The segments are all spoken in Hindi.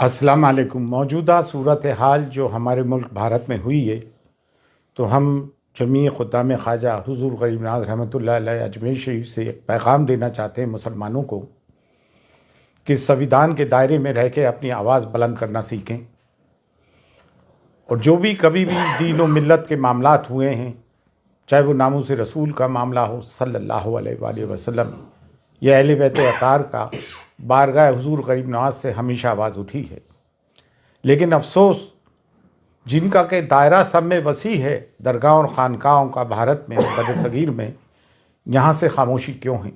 अस्सलाम वालेकुम। मौजूदा सूरत हाल जो हमारे मुल्क भारत में हुई है, तो हम जमी ख़ुद्दाम ख्वाजा हुज़ूर गरीब नवाज़ रहमतुल्लाह अलैह अजमेर शरीफ से एक पैगाम देना चाहते हैं मुसलमानों को कि संविधान के दायरे में रह के अपनी आवाज़ बुलंद करना सीखें। और जो भी कभी भी दीन व मिल्लत के मामलात हुए हैं, चाहे वो नामूस रसूल का मामला हो सल्लल्लाहु अलैहि वसल्लम या अहले बैत अतार का, बारगाह हुज़ूर गरीब नवाज से हमेशा आवाज़ उठी है। लेकिन अफसोस जिनका के दायरा सब में वसी है, दरगाह और ख़ानकाहों का भारत में बर सगीर में, यहाँ से खामोशी क्यों है?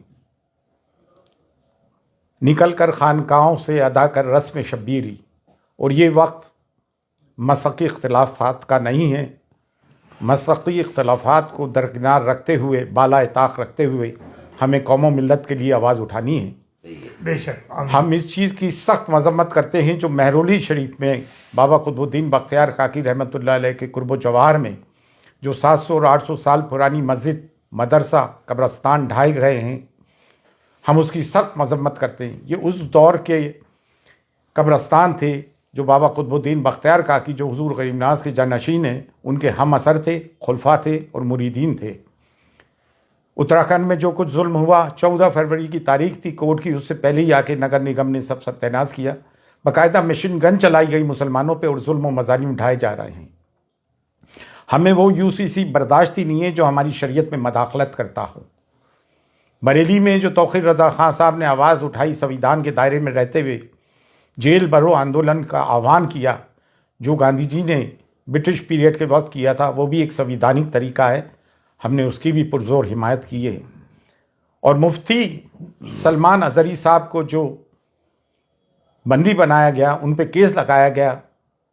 निकल कर ख़ानकाहों से अदा कर रस्म शब्बीरी। और ये वक्त मसक़ी इख्तिलाफ़ात का नहीं है। मसक़ी इख्तिलाफ़ात को दरकिनार रखते हुए, बाला ताक़ रखते हुए हमें कौम मिल्लत के लिए आवाज़ उठानी है। बेशक हम इस चीज़ की सख्त मजम्मत करते हैं जो महरौली शरीफ में बाबा कुतुबुद्दीन बख्तियार काकी रहमतुल्लाह अलैह के कुर्ब जवाहर में जो 700 और 800 साल पुरानी मस्जिद, मदरसा, कब्रस्तान ढाए गए हैं, हम उसकी सख्त मजम्मत करते हैं। ये उस दौर के कब्रस्तान थे जो बाबा कुतुबुद्दीन बख्तियार काकी जो हुज़ूर गरीब नवाज़ के जानशीन हैं, उनके हम असर थे, खुलफा थे और मुरीदीन थे। उत्तराखंड में जो कुछ जुल्म हुआ, 14 फरवरी की तारीख थी कोर्ट की, उससे पहले ही आके नगर निगम ने सब सत्यानाश किया। बाकायदा मशीन गन चलाई गई मुसलमानों पे और जुल्म व मज़ालिम उठाए जा रहे हैं। हमें वो यूसीसी बर्दाश्त ही नहीं है जो हमारी शरीयत में मदाखलत करता हो। बरेली में जो तौक़ीर रज़ा ख़ान साहब ने आवाज़ उठाई, संविधान के दायरे में रहते हुए जेल भरो आंदोलन का आह्वान किया, जो गांधी जी ने ब्रिटिश पीरियड के वक्त किया था, वो भी एक संविधानिक तरीका है। हमने उसकी भी पुरजोर हिमायत की है। और मुफ्ती सलमान अज़हरी साहब को जो बंदी बनाया गया, उन पे केस लगाया गया,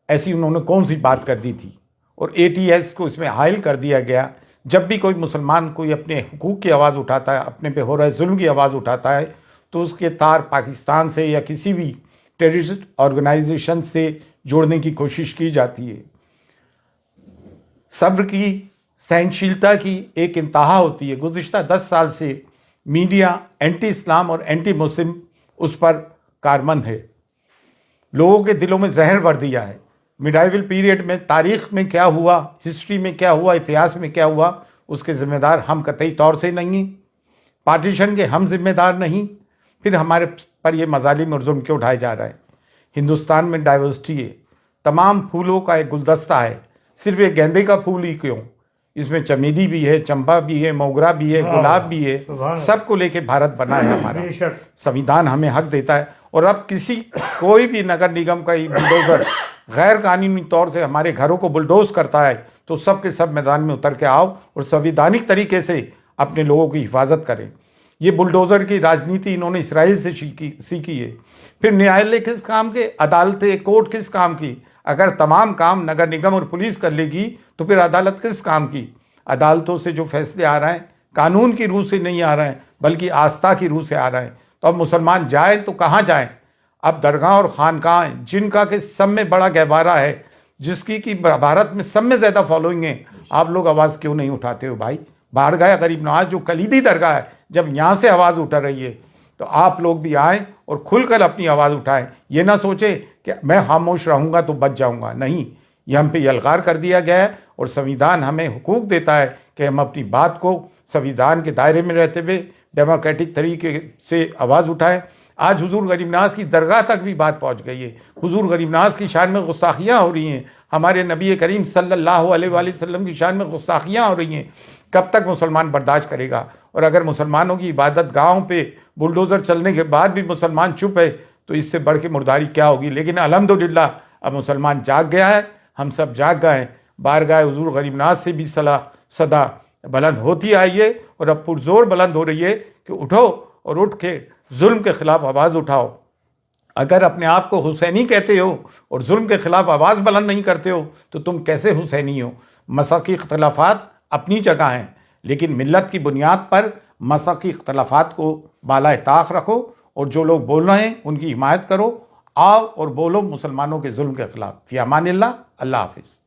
ऐसी उन्होंने कौन सी बात कर दी थी? और ATS को इसमें हायल कर दिया गया। जब भी कोई मुसलमान कोई अपने हुकूक की आवाज़ उठाता है, अपने पे हो रहे जुल्म की आवाज़ उठाता है, तो उसके तार पाकिस्तान से या किसी भी टेररिस्ट ऑर्गेनाइजेशन से जोड़ने की कोशिश की जाती है। सब्र की, सहनशीलता की एक इंतहा होती है। गुज़िश्ता 10 साल से मीडिया एंटी इस्लाम और एंटी मुस्लिम उस पर कारमंद है। लोगों के दिलों में जहर भर दिया है। मिडाइवल पीरियड में तारीख़ में क्या हुआ, हिस्ट्री में क्या हुआ, इतिहास में क्या हुआ, उसके ज़िम्मेदार हम कतई तौर से नहीं हैं। पार्टीशन के हम ज़िम्मेदार नहीं। फिर हमारे पर ये मज़ालिम और जुल्म क्यों उठाए जा रहा है? हिंदुस्तान में डाइवर्सिटी है, तमाम फूलों का एक गुलदस्ता है। सिर्फ एक गेंदे का फूल ही क्यों? इसमें चमेली भी है, चंपा भी है, मोगरा भी है, गुलाब भी है। सबको लेके भारत बना है हमारा। संविधान हमें हक देता है। और अब कोई भी नगर निगम का बुलडोजर गैर कानूनी तौर से हमारे घरों को बुलडोज करता है, तो सब के सब मैदान में उतर के आओ और संविधानिक तरीके से अपने लोगों की हिफाजत करें। ये बुलडोज़र की राजनीति इन्होंने इसराइल से सीखी है। फिर न्यायालय किस काम के, अदालतें, कोर्ट किस काम की? अगर तमाम काम नगर निगम और पुलिस कर लेगी तो फिर अदालत किस काम की? अदालतों से जो फैसले आ रहे हैं कानून की रूह से नहीं आ रहे हैं, बल्कि आस्था की रूह से आ रहे हैं। तो अब मुसलमान जाए तो कहाँ जाएं? अब दरगाह और ख़ानकाह जिनका कि सब में बड़ा गहवारा है, जिसकी कि भारत में सब में ज़्यादा फॉलोइंग है, आप लोग आवाज़ क्यों नहीं उठाते हो भाई? बारगाह गरीब नवाज जो कलीदी दरगाह है, जब यहाँ से आवाज़ उठ रही है तो आप लोग भी आएँ और खुलकर अपनी आवाज़ उठाएं। ये ना सोचें कि मैं खामोश रहूँगा तो बच जाऊँगा। नहीं, ये हम पे यलगार कर दिया गया है। और संविधान हमें हुकूक देता है कि हम अपनी बात को संविधान के दायरे में रहते हुए डेमोक्रेटिक तरीके से आवाज़ उठाएं। आज हुजूर गरीब नवाज की दरगाह तक भी बात पहुंच गई है। हुजूर गरीब नवाज की शान में गुस्ताखियाँ हो रही हैं। हमारे नबी करीम सल्लल्लाहु अलैहि वसल्लम की शान में गुस्ताखियाँ हो रही हैं। कब तक मुसलमान बर्दाश्त करेगा? और अगर मुसलमानों की इबादत गाहों पे बुलडोज़र चलने के बाद भी मुसलमान चुप है, तो इससे बढ़ के मुर्दारी क्या होगी? लेकिन अल्हम्दुलिल्लाह अब मुसलमान जाग गया है, हम सब जाग गए हैं। बारगाह हुजूर गरीब नवाज से भी सदा बुलंद होती आई है और अब पुरजोर बुलंद हो रही है कि उठो और उठ के जुल्म के ख़िलाफ़ आवाज़ उठाओ। अगर अपने आप को हुसैनी कहते हो और जुल्म के ख़िलाफ़ आवाज़ बुलंद नहीं करते हो, तो तुम कैसे हुसैनी हो? मसक़ी इख्तिलाफ़ात अपनी जगह हैं, लेकिन मिल्लत की बुनियाद पर मसक़ी इख्तिलाफ़ात को बाला ताक़ रखो और जो लोग बोल रहे हैं उनकी हिमायत करो। आओ और बोलो मुसलमानों के जुल्म के ख़िलाफ़। फ़ी अमानिल्लाह। अल्लाह हाफ़िज़।